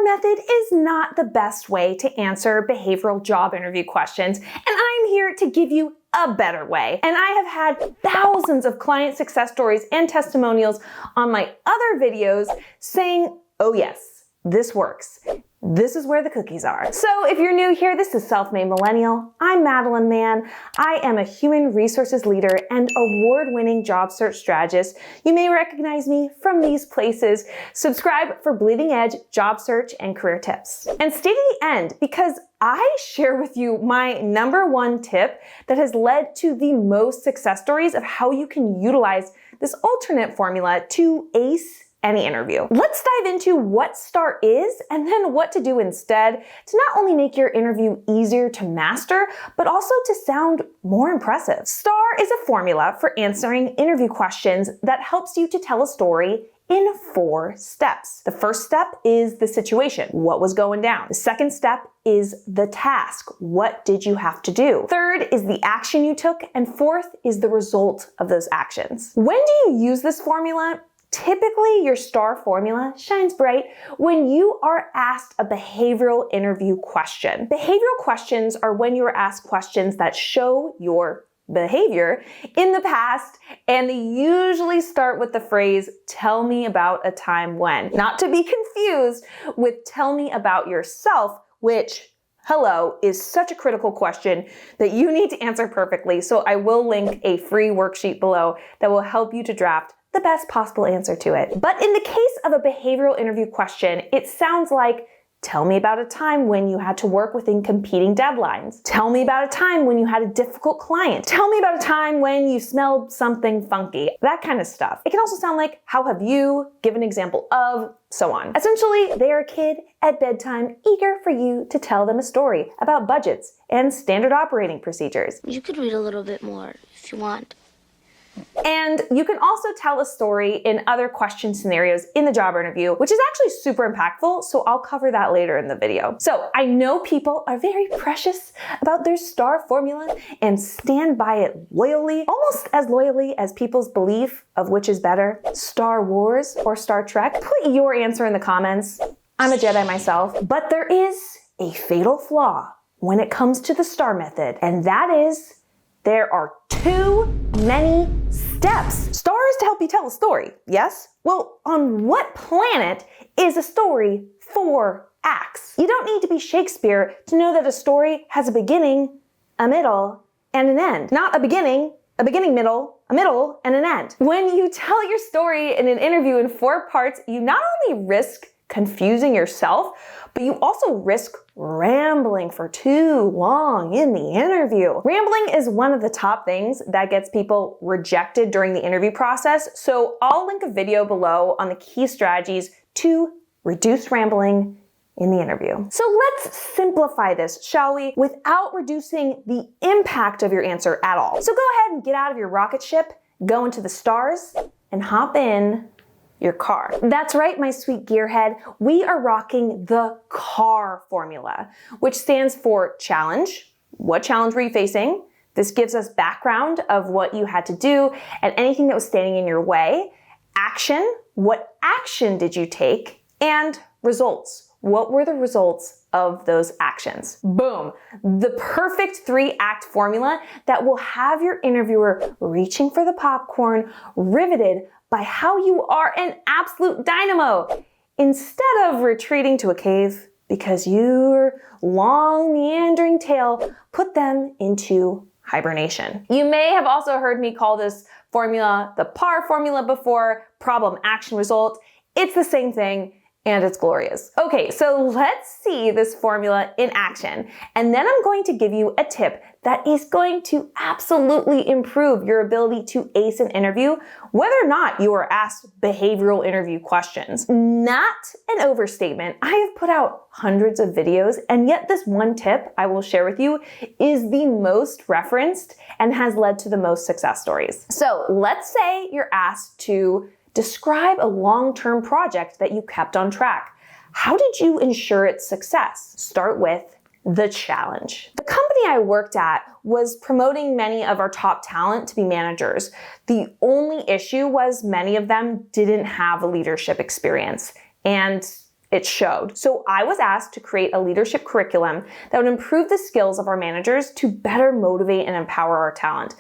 STAR method is not the best way to answer behavioral job interview questions, and I'm here to give you a better way. And I have had thousands of client success stories and testimonials on my other videos saying, oh yes, this works. This is where the cookies are. So if you're new here, this is Self-Made Millennial. I'm Madeline Mann. I am a human resources leader and award-winning job search strategist. You may recognize me from these places. Subscribe for bleeding edge job search and career tips. And stay to the end because I share with you my #1 tip that has led to the most success stories of how you can utilize this alternate formula to ace any interview. Let's dive into what STAR is and then what to do instead to not only make your interview easier to master, but also to sound more impressive. STAR is a formula for answering interview questions that helps you to tell a story in 4 steps. The first step is the situation. What was going down? The second step is the task. What did you have to do? Third is the action you took. And fourth is the result of those actions. When do you use this formula? Typically, your STAR formula shines bright when you are asked a behavioral interview question. Behavioral questions are when you are asked questions that show your behavior in the past, and they usually start with the phrase, tell me about a time when. Not to be confused with tell me about yourself, which, hello, is such a critical question that you need to answer perfectly. So I will link a free worksheet below that will help you to draft the best possible answer to it. But in the case of a behavioral interview question, it sounds like, tell me about a time when you had to work within competing deadlines. Tell me about a time when you had a difficult client. Tell me about a time when you smelled something funky. That kind of stuff. It can also sound like, how have you, give an example of, so on. Essentially, they are a kid at bedtime eager for you to tell them a story about budgets and standard operating procedures. You could read a little bit more if you want. And you can also tell a story in other question scenarios in the job interview, which is actually super impactful, so I'll cover that later in the video. So I know people are very precious about their STAR formula and stand by it loyally, almost as loyally as people's belief of which is better, Star Wars or Star Trek. Put your answer in the comments. I'm a Jedi myself, but there is a fatal flaw when it comes to the STAR method, and that is there are too many steps. STAR is to help you tell a story, yes? Well, on what planet is a story 4 acts? You don't need to be Shakespeare to know that a story has a beginning, a middle, and an end. Not a beginning, middle, a middle, and an end. When you tell your story in an interview in 4 parts, you not only risk confusing yourself, but you also risk rambling for too long in the interview. Rambling is one of the top things that gets people rejected during the interview process, so I'll link a video below on the key strategies to reduce rambling in the interview. So let's simplify this, shall we, without reducing the impact of your answer at all. So go ahead and get out of your rocket ship, go into the stars, and hop in your car. That's right, my sweet gearhead. We are rocking the CAR formula, which stands for challenge. What challenge were you facing? This gives us background of what you had to do and anything that was standing in your way. Action. What action did you take? And results. What were the results of those actions? Boom. The perfect 3-act formula that will have your interviewer reaching for the popcorn, riveted by how you are an absolute dynamo, instead of retreating to a cave because your long meandering tail put them into hibernation. You may have also heard me call this formula the PAR formula before, problem, action, result. It's the same thing, and it's glorious. Okay, so let's see this formula in action. And then I'm going to give you a tip that is going to absolutely improve your ability to ace an interview, whether or not you are asked behavioral interview questions. Not an overstatement. I have put out hundreds of videos, and yet this one tip I will share with you is the most referenced and has led to the most success stories. So let's say you're asked to describe a long-term project that you kept on track. How did you ensure its success? Start with the challenge. The company I worked at was promoting many of our top talent to be managers. The only issue was many of them didn't have leadership experience. And it showed. So I was asked to create a leadership curriculum that would improve the skills of our managers to better motivate and empower our talent.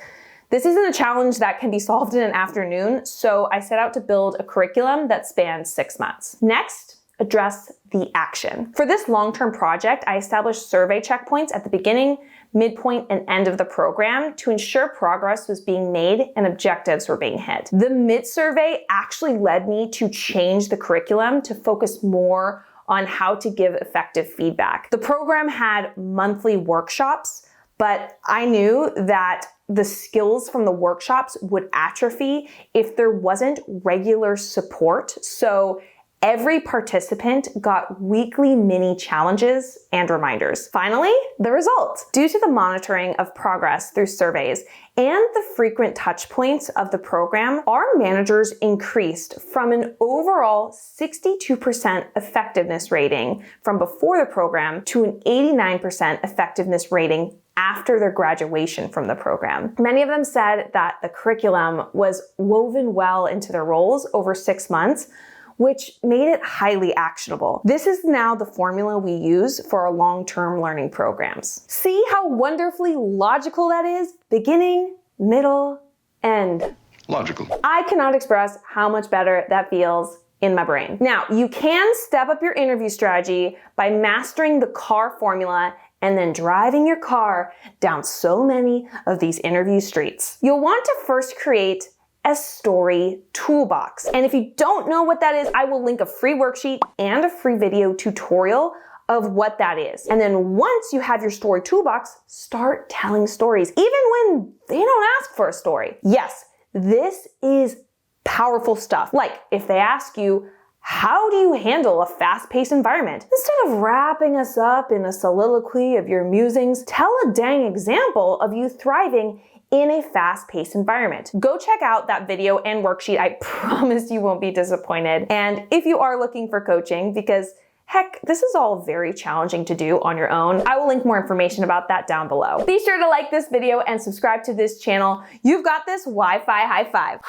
This isn't a challenge that can be solved in an afternoon, so I set out to build a curriculum that spans 6 months. Next, address the action. For this long-term project, I established survey checkpoints at the beginning, midpoint, and end of the program to ensure progress was being made and objectives were being hit. The mid-survey actually led me to change the curriculum to focus more on how to give effective feedback. The program had monthly workshops, but I knew that the skills from the workshops would atrophy if there wasn't regular support. So every participant got weekly mini challenges and reminders. Finally, the result. Due to the monitoring of progress through surveys and the frequent touch points of the program, our managers increased from an overall 62% effectiveness rating from before the program to an 89% effectiveness rating after their graduation from the program. Many of them said that the curriculum was woven well into their roles over 6 months, which made it highly actionable. This is now the formula we use for our long-term learning programs. See how wonderfully logical that is? Beginning, middle, end. Logical. I cannot express how much better that feels in my brain. Now, you can step up your interview strategy by mastering the CAR formula and then driving your car down so many of these interview streets. You'll want to first create a story toolbox. And if you don't know what that is, I will link a free worksheet and a free video tutorial of what that is. And then once you have your story toolbox, start telling stories, even when they don't ask for a story. Yes, this is powerful stuff. Like if they ask you, how do you handle a fast-paced environment? Instead of wrapping us up in a soliloquy of your musings, tell a dang example of you thriving in a fast-paced environment. Go check out that video and worksheet. I promise you won't be disappointed. And if you are looking for coaching, because heck, this is all very challenging to do on your own, I will link more information about that down below. Be sure to like this video and subscribe to this channel. You've got this Wi-Fi high five.